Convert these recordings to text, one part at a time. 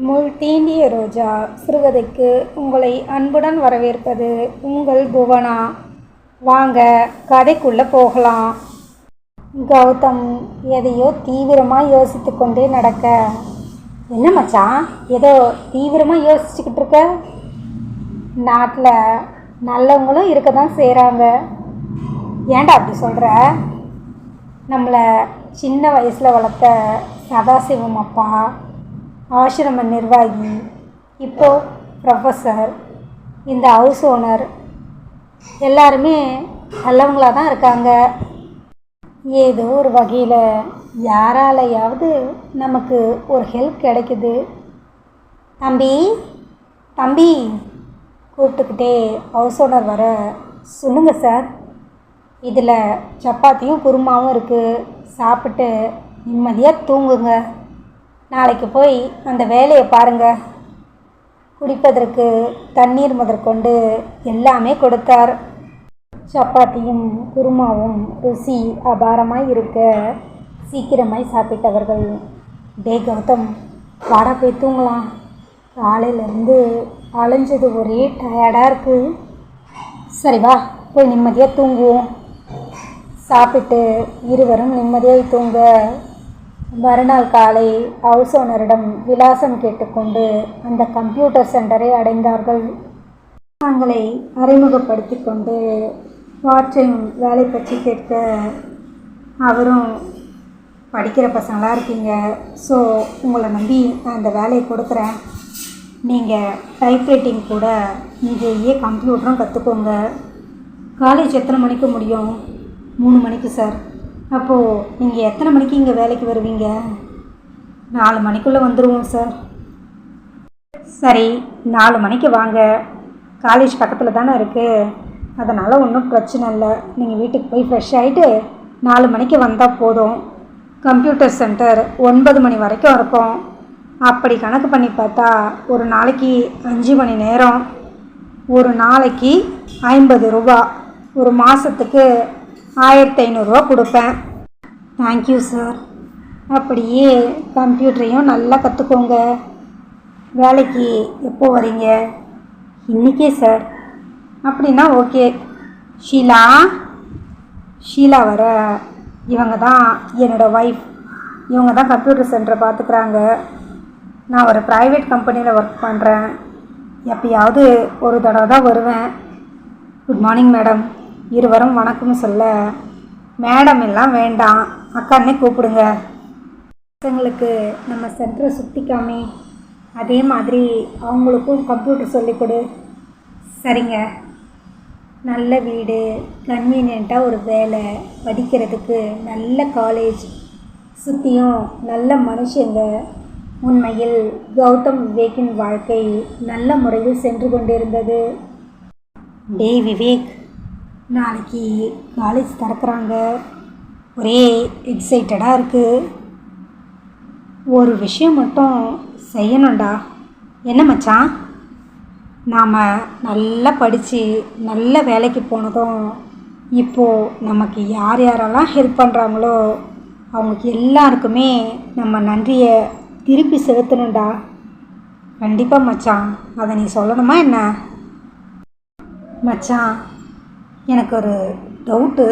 முள் தீண்டிய ரோஜா சிறுகதைக்கு உங்களை அன்புடன் வரவேற்பது உங்கள் புவனா. வாங்க கதைக்குள்ளே போகலாம். கௌதம் எதையோ தீவிரமாக யோசித்து கொண்டே நடக்க, என்ன மச்சான் ஏதோ தீவிரமாக யோசிச்சுக்கிட்டு இருக்க? நாட்டில் நல்லவங்களும் இருக்க தான் செய்கிறாங்க. ஏன்டா அப்படி சொல்கிற? நம்மளை சின்ன வயசில் வளர்த்த சதாசிவம் அப்பா, ஆசிரம நிர்வாகி, இப்போது ப்ரொஃபஸர், இந்த ஹவுஸ் ஓனர் எல்லாருமே நல்லவங்களாக தான் இருக்காங்க. ஏதோ ஒரு வகையில் யாராலையாவது நமக்கு ஒரு ஹெல்ப் கிடைக்குது. தம்பி தம்பி கூப்பிட்டுக்கிட்டே ஹவுஸ் ஓனர் வர, சொல்லுங்கள் சார், இதில் சப்பாத்தியும் குருமாவும் இருக்குது, சாப்பிட்டு நிம்மதியாக தூங்குங்க. நாளைக்கு போய் அந்த வேலையை பாருங்கள். குடிப்பதற்கு தண்ணீர் முதற்கொண்டு எல்லாமே கொடுத்தார். சப்பாத்தியும் குருமாவும் ருசி அபாரமாய் இருக்க சீக்கிரமாய் சாப்பிட்டவர்கள், டே கௌதம் வாடா போய் தூங்கலாம், காலையிலேருந்து அலைஞ்சது ஒரே டயர்டாக இருக்குது. சரி வா போய் நிம்மதியாக தூங்குவோம். சாப்பிட்டு இருவரும் நிம்மதியாக தூங்க மறுநாள் காலை ஹவுஸ் ஓனரிடம் விலாசம் கேட்டுக்கொண்டு அந்த கம்ப்யூட்டர் சென்டரை அடைந்தார்கள். தங்களை அறிமுகப்படுத்தி கொண்டு பார்ட் டைம் வேலை பற்றி கேட்க, அவரும் படிக்கிற பசங்களாக இருக்கீங்க, ஸோ உங்களை நம்பி நான் இந்த வேலையை கொடுக்குறேன். நீங்கள் டைப்ரைட்டிங் கூட இங்கேயே கம்ப்யூட்டரும் கற்றுக்கோங்க. காலேஜ் எத்தனை மணிக்கு முடியும்? 3 மணிக்கு சார். அப்போது நீங்கள் எத்தனை மணிக்கு இங்கே வேலைக்கு வருவீங்க? 4 மணிக்குள்ளே வந்துடுவோம் சார். சரி 4 மணிக்கு வாங்க. காலேஜ் பக்கத்தில் தானே இருக்குது, அதனால் ஒன்றும் பிரச்சனை இல்லை. நீங்கள் வீட்டுக்கு போய் ஃப்ரெஷ் ஆகிட்டு 4 மணிக்கு வந்தால் போதும். கம்ப்யூட்டர் சென்டர் 9 மணி வரைக்கும் இருக்கும். அப்படி கணக்கு பண்ணி பார்த்தா ஒரு நாளைக்கு 5 மணி நேரம், ஒரு நாளைக்கு 50 ரூபா, ஒரு மாதத்துக்கு 1500 ரூபா கொடுப்பேன். Thank you sir. அப்படியே கம்ப்யூட்டரையும் நல்லா கற்றுக்கோங்க. வேலைக்கு எப்போ வரீங்க? இன்றைக்கே சார். அப்படின்னா ஓகே. ஷீலா வர, இவங்க தான் என்னோடய ஒய்ஃப். இவங்க தான் கம்ப்யூட்டர் சென்டரை பார்த்துக்குறாங்க. நான் ஒரு ப்ரைவேட் கம்பெனியில் ஒர்க் பண்ணுறேன். எப்பயாவது ஒரு தடவை தான் வருவேன். Good morning madam. இருவரும் வணக்கம் சொல்ல, மேடம் எல்லாம் வேண்டாம், அக்கானே கூப்பிடுங்க. பசங்களுக்கு நம்ம சென்டரை சுற்றிக்காமே, அதே மாதிரி அவங்களுக்கும் கம்ப்யூட்டர் சொல்லிக் கொடு. சரிங்க. நல்ல வீடு, கன்வீனியண்ட்டாக ஒரு வேலை, படிக்கிறதுக்கு நல்ல காலேஜ், சுற்றியும் நல்ல மனுஷங்க. உண்மையில் கௌதம் விவேக்கின் வாழ்க்கை நல்ல முறையில் சென்று கொண்டிருந்தது. டே விவேக், நாளைக்கு காலேஜ் திறக்கிறாங்க, ஒரே எக்ஸைட்டடாக இருக்குது. ஒரு விஷயம் மட்டும் செய்யணும்டா. என்ன மச்சான்? நாம் நல்லா படித்து நல்ல வேலைக்கு போனதும் இப்போது நமக்கு யார் யாரெல்லாம் ஹெல்ப் பண்ணுறாங்களோ அவங்களுக்கு எல்லாருக்குமே நம்ம நன்றியை திருப்பி செலுத்தணும்டா. கண்டிப்பாக மச்சான். அதை நீ சொல்லணுமா என்ன? மச்சான், எனக்கு ஒரு டவுட்டு.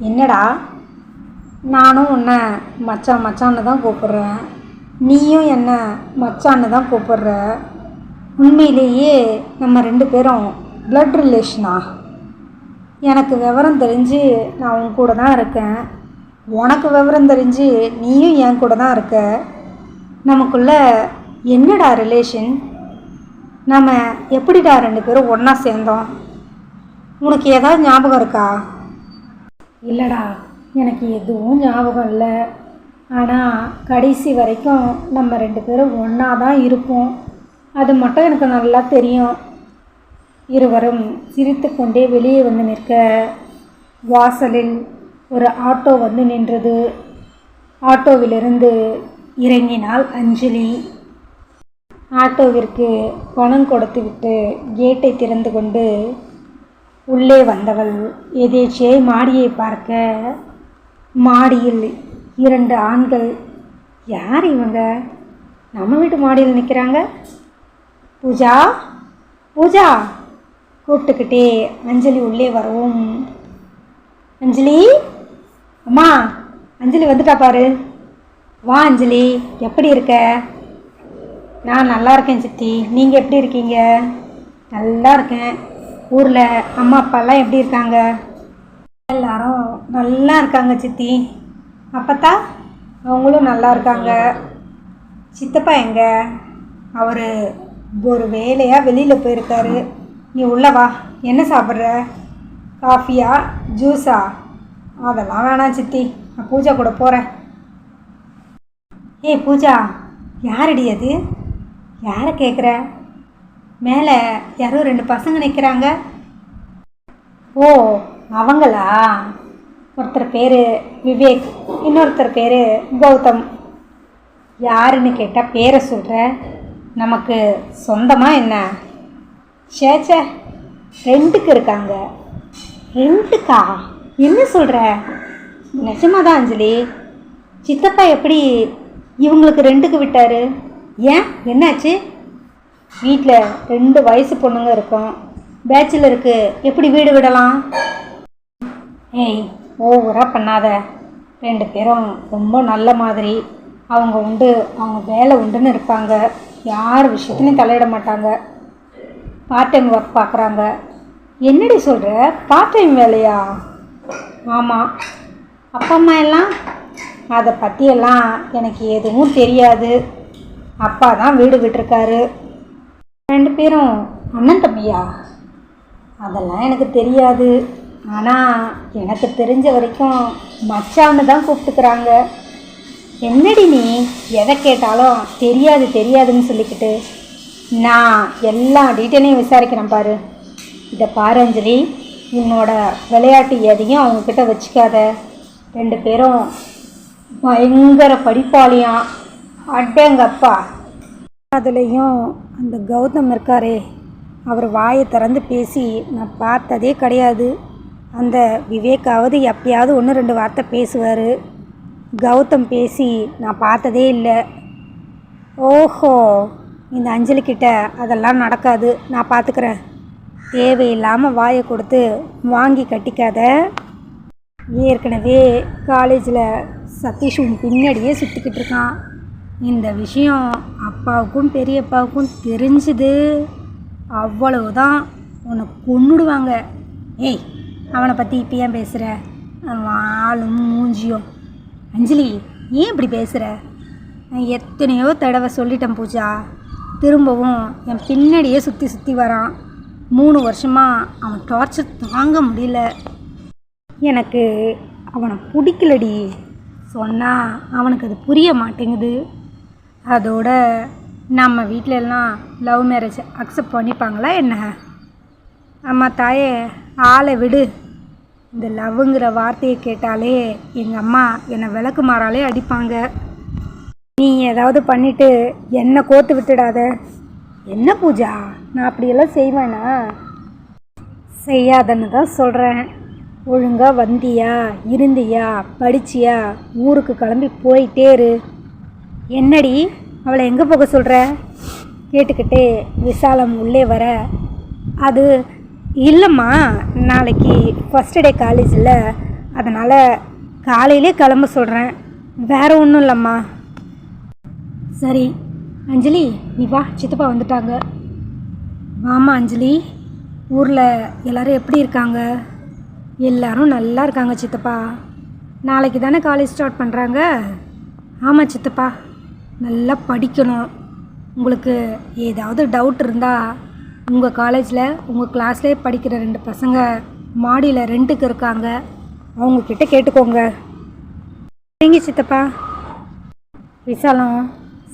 என்னடா? நானும் உன்னை மச்சான் மச்சான்னு தான் கூப்பிட்றேன், நீயும் என்ன மச்சான்னு தான் கூப்பிட்ற. உண்மையிலேயே நம்ம 2 பேரும் ப்ளட் ரிலேஷனா? எனக்கு விவரம் தெரிஞ்சு நான் உன் கூட தான் இருக்கேன், உனக்கு விவரம் தெரிஞ்சு நீயும் என் கூட தான் இருக்க. நமக்குள்ள என்னடா ரிலேஷன்? நம்ம எப்படிடா 2 பேரும் ஒன்றா சேர்ந்தோம்? உனக்கு ஏதாவது ஞாபகம் இருக்கா? இல்லைடா, எனக்கு எதுவும் ஞாபகம் இல்லை. ஆனால் கடைசி வரைக்கும் நம்ம 2 பேரும் ஒன்றா தான் இருப்போம், அது மட்டும் எனக்கு நல்லா தெரியும். இருவரும் சிரித்து கொண்டே வெளியே வந்து நிற்க, வாசலில் ஒரு ஆட்டோ வந்து நின்றது. ஆட்டோவிலிருந்து இறங்கினாள் அஞ்சலி. ஆட்டோவிற்கு பணம் கொடுத்துவிட்டு கேட்டை திறந்து கொண்டு உள்ளே வந்தவள் எதேச்சியை மாடியை பார்க்க, மாடியில் 2 ஆண்கள். யார் இவங்க? நம்ம வீட்டு மாடியில் நிற்கிறாங்க. பூஜா, பூஜா கூப்பிட்டுக்கிட்டே அஞ்சலி உள்ளே வரவும், அஞ்சலி, அம்மா அஞ்சலி வந்துட்டா பாரு. வா அஞ்சலி, எப்படி இருக்க? நான் நல்லா இருக்கேன் சித்தி, நீங்கள் எப்படி இருக்கீங்க? நல்லா இருக்கேன். ஊரில் அம்மா அப்பாலாம் எப்படி இருக்காங்க? எல்லாரும் நல்லா இருக்காங்க சித்தி. அப்பத்தா அவங்களும் நல்லா இருக்காங்க. சித்தப்பா எங்க? அவர் ஒரு வேலையாக வெளியில் போயிருக்காரு. நீ உள்ள வா. என்ன சாப்பிட்ற? காஃபியா ஜூஸா? அதெல்லாம் வேணாம் சித்தி, நான் பூஜா கூட போகிறேன். ஏய் பூஜா, யாரடி அது? யாரை கேட்குற? மேலே யாரோ 2 பசங்க நிற்கிறாங்க. ஓ அவங்களா? ஒருத்தர் பேர் விவேக், இன்னொருத்தர் பேர் கௌதம். யாருன்னு கேட்டால் பேரை சொல்கிற? நமக்கு சொந்தமாக என்ன? சேச்சே, ரெண்டுக்கு இருக்காங்க. ரெண்டுக்கா? என்ன சொல்கிற? நிஜமாக தான் அஞ்சலி. சித்தப்பா எப்படி இவங்களுக்கு 2க்கு விட்டார்? ஏன், என்னாச்சு? வீட்டில் 2 வயசு பொண்ணுங்க இருக்கும். பேச்சுலருக்கு எப்படி வீடு விடலாம்? ஏய் ஓவராக பண்ணாத. 2 பேரும் ரொம்ப நல்ல மாதிரி. அவங்க உண்டு, அவங்க வேலை உண்டுன்னு இருப்பாங்க. யார் விஷயத்துலையும் தலையிட மாட்டாங்க. பார்ட் டைம் ஒர்க் பார்க்குறாங்க. என்னடி சொல்கிற? பார்ட் டைம் வேலையா? ஆமாம். அப்பா அம்மா எல்லாம்? அதை பற்றியெல்லாம் எனக்கு எதுவும் தெரியாது. அப்பா தான் வீடு விட்டுருக்காரு. 2 பேரும் அண்ணன் தம்பியா? அதெல்லாம் எனக்கு தெரியாது. ஆனால் எனக்கு தெரிஞ்ச வரைக்கும் மச்சான்னு தான் கூப்பிட்டுக்கிறாங்க. என்னடி நீ எதை கேட்டாலும் தெரியாது தெரியாதுன்னு சொல்லிக்கிட்டு? நான் எல்லா டீட்டெயிலையும் விசாரிக்கிறேன் பாரு. இதை பாரு அஞ்சலி, உன்னோட விளையாட்டு எதையும் அவங்கக்கிட்ட வச்சுக்காத. 2 பேரும் பயங்கர படிப்பாளியாம். அடேங்கப்பா. அதுலேயும் அந்த கௌதம் இருக்காரே, அவர் வாயை திறந்து பேசி நான் பார்த்ததே கிடையாது. அந்த விவேக்காவது எப்பயாவது 1-2 வார்த்தை பேசுவார். கௌதம் பேசி நான் பார்த்ததே இல்லை. ஓஹோ, இந்த அஞ்சலிக்கிட்ட அதெல்லாம் நடக்காது, நான் பார்த்துக்கிறேன். தேவையில்லாமல் வாயை கொடுத்து வாங்கி கட்டிக்காத. ஏற்கனவே காலேஜில் சதீஷ் உன் பின்னாடியே சுற்றிக்கிட்டு இருக்கான். இந்த விஷயம் அப்பாவுக்கும் பெரியப்பாவுக்கும் தெரிஞ்சுது, அவ்வளவுதான், உன்னை கொன்னுடுவாங்க. ஏய், அவனை பற்றி இப்போ ஏன் பேசுகிற? ஆளும் மூஞ்சியும். அஞ்சலி, ஏன் இப்படி பேசுகிற? நான் எத்தனையோ தடவை சொல்லிட்டேன் பூஜா. திரும்பவும் என் பின்னாடியே சுற்றி சுற்றி வரான். 3 வருஷமாக அவன் டார்ச்சர் தாங்க முடியல. எனக்கு அவனை பிடிக்கலடி. சொன்னால் அவனுக்கு அது புரிய மாட்டேங்குது. அதோட நம்ம வீட்டிலலாம் லவ் மேரேஜ் அக்செப்ட் பண்ணிப்பாங்களா என்ன? அம்மா தாயே, ஆளை விடு. இந்த லவ்ங்கிற வார்த்தையை கேட்டாலே எங்கள் அம்மா என்னை விளக்கு மாறாலே அடிப்பாங்க. நீ ஏதாவது பண்ணிவிட்டு என்னை கோர்த்து விட்டுடாத. என்ன பூஜா, நான் அப்படியெல்லாம் செய்வேனா? செய்யாதன்னு தான் சொல்கிறேன். ஒழுங்காக வந்தியா, இருந்தியா, படிச்சியா, ஊருக்கு கிளம்பி போயிட்டே இரு. என்னடி அவளை எங்கே போக சொல்கிற? கேட்டுக்கிட்டே விசாலம் உள்ளே வர, அது இல்லைம்மா, நாளைக்கு ஃபஸ்ட் டே காலேஜில், அதனால் காலையிலே கிளம்ப சொல்கிறேன். வேறு ஒன்றும் இல்லைம்மா. சரி அஞ்சலி, நீ வா, சித்தப்பா வந்துட்டாங்க. வாமா அஞ்சலி. ஊரில் எல்லோரும் எப்படி இருக்காங்க? எல்லோரும் நல்லா இருக்காங்க சித்தப்பா. நாளைக்கு தானே காலேஜ் ஸ்டார்ட் பண்ணுறாங்க? ஆமாம் சித்தப்பா. நல்லா படிக்கணும். உங்களுக்கு ஏதாவது டவுட் இருந்தால் உங்கள் காலேஜில் உங்கள் கிளாஸ்லேயே படிக்கிற 2 பசங்க மாடியில் ரெண்டுக்கு இருக்காங்க, அவங்கக்கிட்ட கேட்டுக்கோங்க. சரிங்க சித்தப்பா. விசாலம்,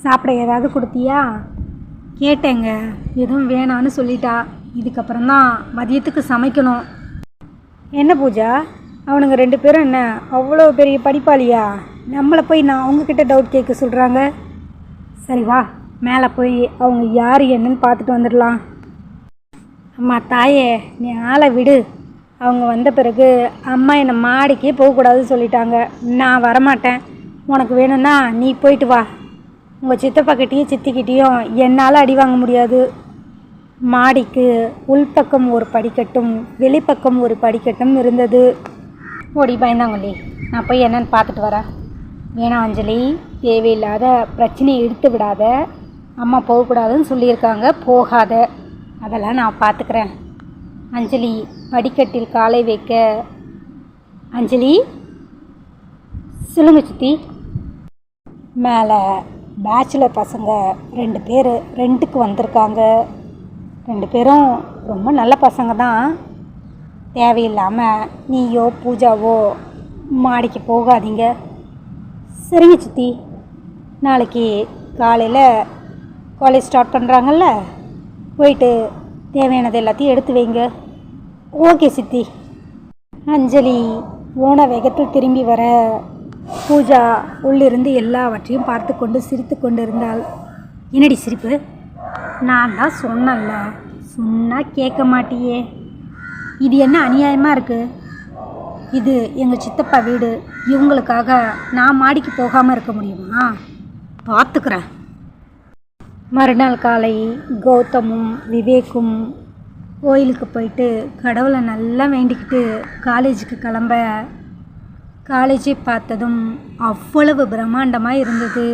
சாப்பிட ஏதாவது கொடுத்தியா? கேட்டேங்க, எதுவும் வேணான்னு சொல்லிட்டா. இதுக்கப்புறம் தான் மதியத்துக்கு சமைக்கணும். என்ன பூஜா, அவனுங்க 2 பேரும் என்ன அவ்வளோ பெரிய படிப்பாளியா? நம்மளை போய் நான் அவங்கக்கிட்ட டவுட் கேட்க சொல்கிறாங்க. சரி வா, மேலே போய் அவங்க யார் என்னன்னு பார்த்துட்டு வந்துடலாம். அம்மா தாயே, நீ ஆளை விடு. அவங்க வந்த பிறகு அம்மா என்னை மாடிக்கே போகக்கூடாதுன்னு சொல்லிட்டாங்க. நான் வரமாட்டேன். உனக்கு வேணும்னா நீ போயிட்டு வா. உங்கள் சித்தப்பாக்கிட்டேயும் சித்திக்கிட்டேயும் என்னால் அடி வாங்க முடியாது. மாடிக்கு உள்பக்கம் ஒரு படிக்கட்டும் வெளிப்பக்கம் ஒரு படிக்கட்டும் இருந்தது. ஓடி பயந்தாங்கல்லி, நான் போய் என்னன்னு பார்த்துட்டு வரேன். வேணாம் அஞ்சலி, தேவையில்லாத பிரச்சனையை எடுத்து விடாத. அம்மா போகக்கூடாதுன்னு சொல்லியிருக்காங்க, போகாத. அதெல்லாம் நான் பார்த்துக்கிறேன். அஞ்சலி படிக்கட்டில் காலை வைக்க, அஞ்சலி சொல்லுங்க சித்தி. மேலே பேச்சுலர் பசங்க 2 பேர் ரெண்ட்டுக்கு வந்திருக்காங்க. 2 பேரும் ரொம்ப நல்ல பசங்க தான். தேவையில்லாமல் நீயோ பூஜாவோ மாடிக்கு போகாதீங்க. சரிங்க சித்தி. நாளைக்கு காலையில் காலேஜ் ஸ்டார்ட் பண்ணுறாங்கல்ல, போயிட்டு தேவையானது எல்லாத்தையும் எடுத்து வைங்க. ஓகே சித்தி. அஞ்சலி போன வேகத்தில் திரும்பி வர பூஜா உள்ளிருந்து எல்லாவற்றையும் பார்த்து கொண்டு சிரித்து கொண்டு இருந்தாள். என்னடி சிரிப்பு? நான் தான் சொன்னேன்ல, சொன்னால் கேட்க மாட்டியே. இது என்ன அநியாயமாக இருக்குது? இது எங்கள் சித்தப்பா வீடு. இவங்களுக்காக நான் மாடிக்கு போகாமல் இருக்க முடியுமா? பார்த்துக்கிறேன். மறுநாள் காலை கௌதமும் விவேக்கும் கோயிலுக்கு போயிட்டு கடவுளை நல்லா வேண்டிக்கிட்டு காலேஜுக்கு கிளம்ப, காலேஜை பார்த்ததும் அவ்வளவு பிரம்மாண்டமாக இருந்தது.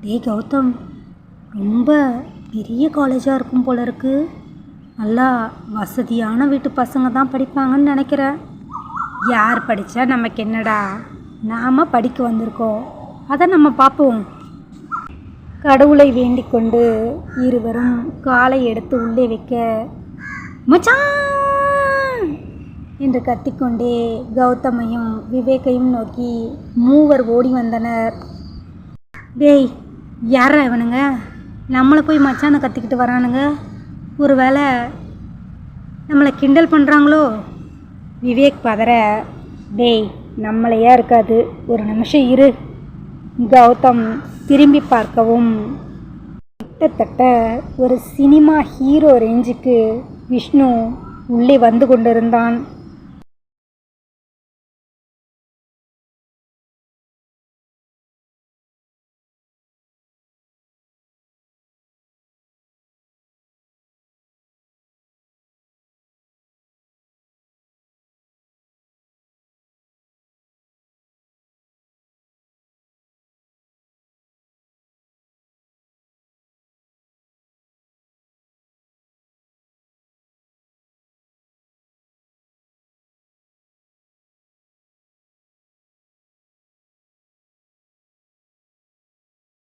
டேய் கௌதம், ரொம்ப பெரிய காலேஜாக இருக்கும் போல இருக்கு. நல்லா வசதியான வீட்டு பசங்க தான் படிப்பாங்கன்னு நினைக்கிறேன். யார் படித்தா நமக்கு என்னடா, நாம் படிக்க வந்திருக்கோம், அதை நம்ம பார்ப்போம். கடவுளை வேண்டிக் கொண்டு இருவரும் காலை எடுத்து உள்ளே வைக்க, மச்சான் என்று கத்திக்கொண்டே கௌதமையும் விவேக்கையும் நோக்கி மூவர் ஓடி வந்தனர். டேய், யாரா இவனுங்க? நம்மளை போய் மச்சானை கத்திக்கிட்டு வரானுங்க. ஒரு வேளை நம்மளை கிண்டல் பண்ணுறாங்களோ? விவேக் பதற, டேய் நம்மளையா இருக்காது, ஒரு நிமிஷம் இரு. கௌதம் திரும்பி பார்க்கவும் கிட்டத்தட்ட ஒரு சினிமா ஹீரோ ரேஞ்சுக்கு விஷ்ணு உள்ளே வந்து கொண்டிருந்தான்.